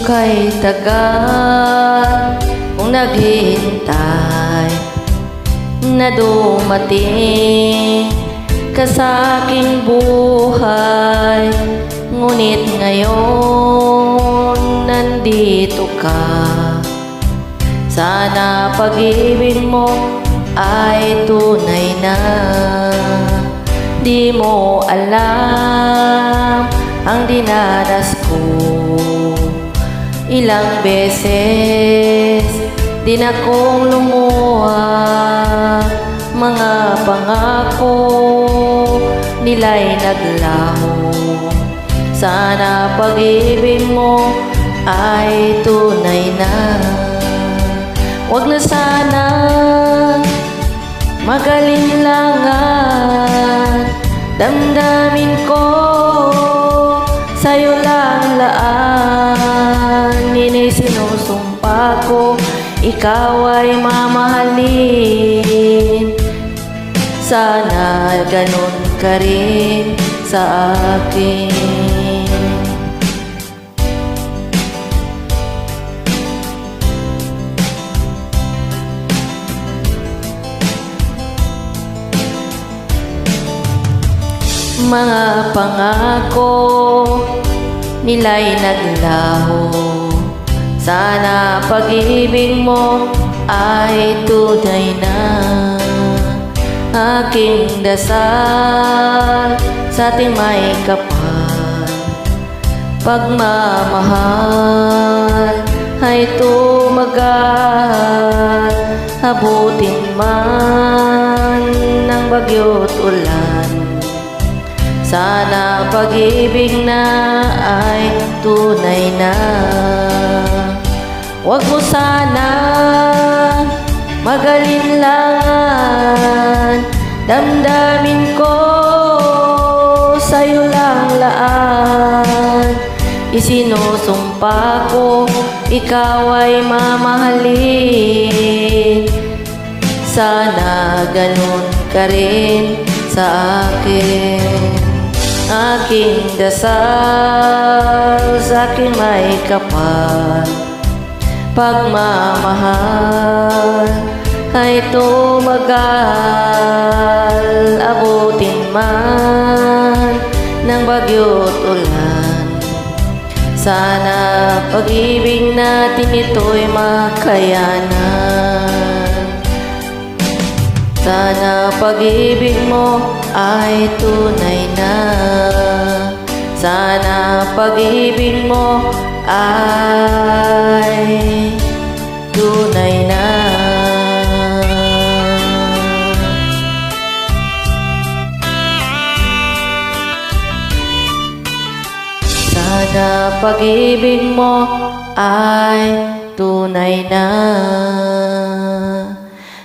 kay tagal kung naghihintay na dumating ka sa aking buhay. Ngunit ngayon nandito ka. Sana pag-ibig mo ay tunay na. Di mo alam ang dinanas ko. Ilang beses din akong lumuha. Mga pangako nila'y naglaho. Sana pag-ibig mo ay tunay na. Huwag na sana magalinlangan. Damdamin ko sa'yo lang laan. Nini sinusumpa ko, ikaw ay mamahalin. Sana ganun ka rin sa akin. Mga pangako nila'y naglaho. Sana pag-ibig mo ay tunay na. Aking dasal sa ating may kapal, pagmamahal ay tumagal. Abutin man ng bagyo't ulan, sana pag-ibig na ay tunay na. Huwag mo sana magalinlangan. Damdamin ko sa'yo lang laan. Isinusumpa ko, ikaw ay mamahalin. Sana ganun ka rin sa akin. Aking dasal sa aking may kapal, pagmamahal ay tumagal. Abutin man ng bagyo't ulan, sana pag-ibig natin ito'y makayanan. Sana pag-ibig mo ay tunay na. Sana pag-ibig mo ay tunay na. Sana pag-ibig mo ay tunay na.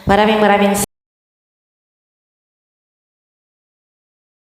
Maraming